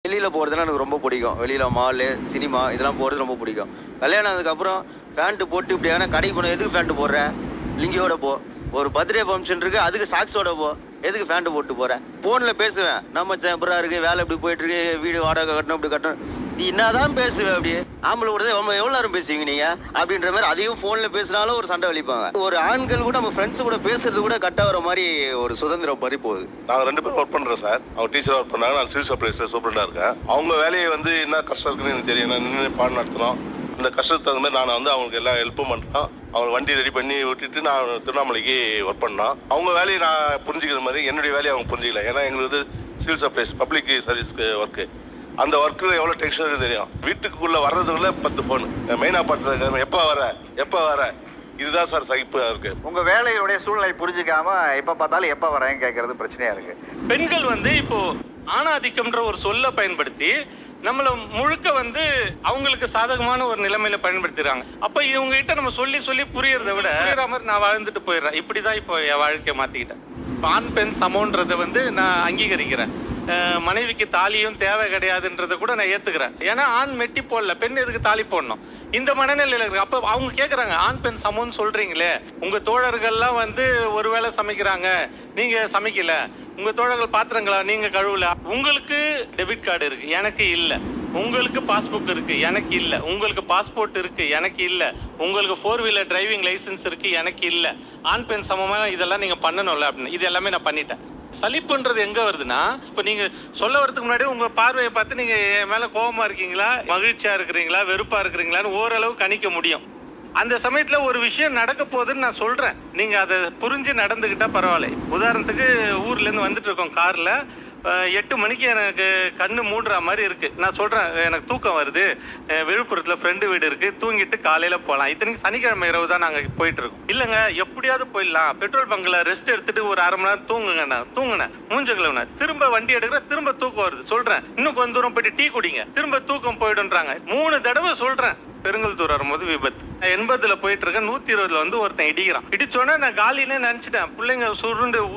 வெளியில் போகிறதுலாம் எனக்கு ரொம்ப பிடிக்கும். வெளியில் மாலு, சினிமா இதெல்லாம் போகிறது ரொம்ப பிடிக்கும். கல்யாணம் ஆனதுக்கப்புறம் பேண்ட்டு போட்டு இப்படி எதனா கடைக்கு போனால் எதுக்கு பேண்ட்டு போடுற? லிங்கியோட போ. ஒரு பர்த்டே ஃபங்க்ஷன் இருக்குது, அதுக்கு சாக்ஸோட போ. எதுக்கு பேண்ட்டு போட்டு போகிற? ஃபோனில் பேசுவேன். நம்ம எப்படா இருக்குது, வேலை எப்படி போயிட்டுருக்கு, வீடு வாடகை கட்டணும், இப்படி கட்டணும். நீ என்னதான் பேசுவேன் அப்படியே? ஆம்பளை கூட எவ்வளோ நேரம் பேசுவீங்க நீங்கள் அப்படின்ற மாதிரி அதையும் ஃபோனில் பேசினாலும் ஒரு சண்டை வலிப்பாங்க. ஒரு ஆண்கள் கூட நம்ம ஃப்ரெண்ட்ஸு கூட பேசுறது கூட கட்டாகிற மாதிரி ஒரு சுதந்திரம் பறி போகுது. நாங்கள் 2 பேரும் ஒர்க் பண்ணுறோம் சார். அவங்க டீச்சராக ஒர்க் பண்ணுறாங்க, நான் சிவில் சப்ளைஸில் சூப்பரண்டாக இருக்கேன். அவங்க வேலையை வந்து என்ன கஷ்டம் இருக்குன்னு எனக்கு தெரியும். நான் நின்று பாடம் நடத்தணும். அந்த கஷ்டத்துக்கு தகுந்த மாதிரி நான் வந்து அவங்களுக்கு எல்லாம் ஹெல்ப்பும் பண்ணுறோம். அவங்க வண்டி ரெடி பண்ணி விட்டுட்டு நான் திருவண்ணாமலைக்கு ஒர்க் பண்ணோம். அவங்க வேலையை நான் புரிஞ்சுக்கிற மாதிரி என்னுடைய வேலையை அவங்க புரிஞ்சிக்கல. ஏன்னா எங்களுக்கு வந்து சிவில் சப்ளைஸ் பப்ளிக் சர்வீஸ்க்கு ஒர்க்கு. அந்த ஒர்க்கில் எவ்வளோ டென்ஷன் இருக்குது தெரியும். வீட்டுக்குள்ளே வர்றதுக்குள்ளே 10 ஃபோனு. மெயினாக பார்த்துருக்காங்க, எப்போ வர இதுதான் சார் சகிப்பாக இருக்குது. உங்கள் வேலையுடைய சூழ்நிலை புரிஞ்சிக்காம எப்போ பார்த்தாலும் எப்போ வரேன்னு கேட்கறது பிரச்சனையாக இருக்குது. பெண்கள் வந்து இப்போ ஆணாதிக்கம்ன்ற ஒரு சொல்லை பயன்படுத்தி நம்மள முழுக்க வந்து அவங்களுக்கு சாதகமான ஒரு நிலைமையில பயன்படுத்துறாங்க. அப்ப இவங்க கிட்ட நம்ம சொல்லி சொல்லி புரியறதை விட புரியுற மாதிரி நான் வாழ்ந்துட்டு போயிடுறேன். இப்படிதான் இப்போ என் வாழ்க்கையை மாத்திக்கிட்டேன். ஆண் பெண் சமன்றதை வந்து நான் அங்கீகரிக்கிறேன். மனைவிக்கு தாலியும் தேவை கிடையாதுன்றதை கூட நான் ஏத்துக்கிறேன். ஏன்னா ஆண் மெட்டி போடல, பெண் எதுக்கு தாலி போடணும், இந்த மனநிலையில இருக்கு. அப்ப அவங்க கேட்கறாங்க, ஆண் பெண் சமம்னு சொல்றீங்களே, உங்க தோழர்கள்லாம் வந்து ஒருவேளை சமைக்கிறாங்க, நீங்க சமைக்கல, உங்க தோழர்கள் பாத்திரங்களா நீங்க கழுவல, உங்களுக்கு டெபிட் கார்டு இருக்கு எனக்கு இல்ல, உங்களுக்கு பாஸ்புக் இருக்கு எனக்கு இல்ல, உங்களுக்கு பாஸ்போர்ட் இருக்கு எனக்கு இல்ல, உங்களுக்கு 4 வீலர் டிரைவிங் லைசன்ஸ் இருக்கு எனக்கு இல்ல, ஆண் பெண் சமமா இதெல்லாம் நீங்க பண்ணணும்ல அப்படின்னு. இது எல்லாமே நான் பண்ணிட்டேன். சலிப்புன்றது எங்க வருதுன்னா, இப்ப நீங்க சொல்ல வரதுக்கு முன்னாடி உங்க பார்வையை பார்த்து நீங்க என் மேல கோபமா இருக்கீங்களா, மகிழ்ச்சியா இருக்கிறீங்களா, வெறுப்பா இருக்கிறீங்களான்னு ஓரளவு கணிக்க முடியும். அந்த சமயத்துல ஒரு விஷயம் நடக்க போகுதுன்னு நான் சொல்றேன், நீங்க அதை புரிஞ்சு நடந்துகிட்டா பரவாயில்ல. உதாரணத்துக்கு ஊர்ல இருந்து வந்துட்டு இருக்கோம் கார்ல, 8 மணிக்கு எனக்கு கண்ணு மூடுற மாதிரி இருக்கு. நான் சொல்றேன், எனக்கு தூக்கம் வருது, விழுப்புரத்துல ஃப்ரெண்டு வீடு இருக்கு, தூங்கிட்டு காலையில போகலாம். இத்தனைக்கு சனிக்கிழமை இரவு தான் நாங்க போயிட்டு இருக்கோம். இல்லைங்க எப்படியாவது போயிடலாம், பெட்ரோல் பங்க்ல ரெஸ்ட் எடுத்துட்டு ஒரு 1/2 மணி நேரம் தூங்குங்க. நான் தூங்கினேன், மூஞ்ச கிளவுன, திரும்ப வண்டி எடுக்கிறேன், திரும்ப தூக்கம் வருது. சொல்றேன் இன்னும் கொஞ்ச தூரம் போயிட்டு டீ குடிங்க, திரும்ப தூக்கம் போயிடுன்றாங்க. 3 தடவை சொல்றேன். பெருங்கல்தூர் வரும்போது விபத்து. 80ல போயிட்டு இருக்கேன், 120ல வந்து ஒருத்தன் இடிக்கிறான். இடிச்சோன்னே நான் காலினே நினைச்சிட்டேன். பிள்ளைங்க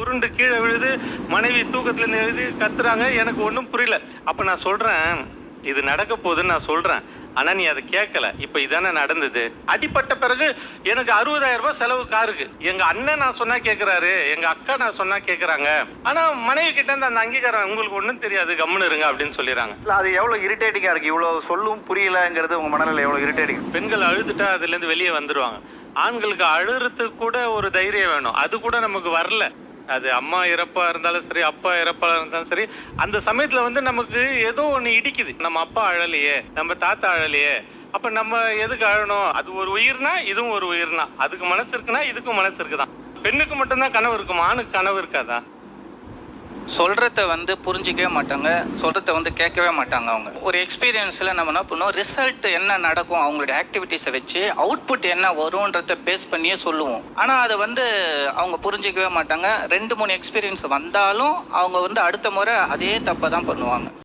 உருண்டு கீழே விழுது, மனைவி தூக்கத்துல இருந்து எழுதி கத்துறாங்க. எனக்கு ஒன்றும் புரியல. அப்ப நான் சொல்றேன், இது நடக்க போகுதுன்னு நான் சொல்றேன், ஆனா நீ அதை கேட்கல. இப்ப இதானே நடந்தது. அடிப்பட்ட பிறகு எனக்கு 60,000 ரூபாய் செலவு காருக்கு. எங்க அண்ணன் நான் சொன்னா கேட்கிறாரு, எங்க அக்கா நான் சொன்னா கேட்கறாங்க. ஆனா மனைவி கிட்ட இருந்து அந்த அங்கீகாரம், உங்களுக்கு ஒண்ணும் தெரியாது கம்முன்னு இருங்க அப்படின்னு சொல்லிடுறாங்க. அது எவ்வளவு இரிட்டேட்டிங்கா இருக்கு. இவ்வளவு சொல்லும் புரியலங்கிறது உங்க மனநிலை எவ்வளவு இரிட்டேட்டிங். பெண்கள் அழுதுட்டா அதுல இருந்து வெளியே வந்துருவாங்க. ஆண்களுக்கு அழுறதுக்கு கூட ஒரு தைரியம் வேணும். அது கூட நமக்கு வரல. அது அம்மா இறப்பா இருந்தாலும் சரி, அப்பா இறப்பா இருந்தாலும் சரி, அந்த சமயத்துல வந்து நமக்கு ஏதோ ஒண்ணு இடிக்குது. நம்ம அப்பா அழலையே, நம்ம தாத்தா அழலையே, அப்ப நம்ம எதுக்கு அழணும்? அது ஒரு உயிர்னா இதுவும் ஒரு உயிர்னா, அதுக்கு மனசு இருக்குன்னா இதுக்கும் மனசு இருக்குதான். பெண்ணுக்கு மட்டும்தான் கனவு இருக்குமா, ஆணுக்கு கனவு இருக்காதா? சொல்கிறத வந்து புரிஞ்சிக்கவே மாட்டாங்க, சொல்கிறத வந்து கேட்கவே மாட்டாங்க. அவங்க ஒரு எக்ஸ்பீரியன்ஸில் நம்ம என்ன பண்ணுவோம், ரிசல்ட் என்ன நடக்கும் அவங்களுடைய ஆக்டிவிட்டீஸை வச்சு அவுட்புட் என்ன வரும்ன்றத பேஸ் பண்ணியே சொல்லுவோம். ஆனால் அதை வந்து அவங்க புரிஞ்சிக்கவே மாட்டாங்க. 2-3 எக்ஸ்பீரியன்ஸ் வந்தாலும் அவங்க வந்து அடுத்த முறை அதே தப்பை தான் பண்ணுவாங்க.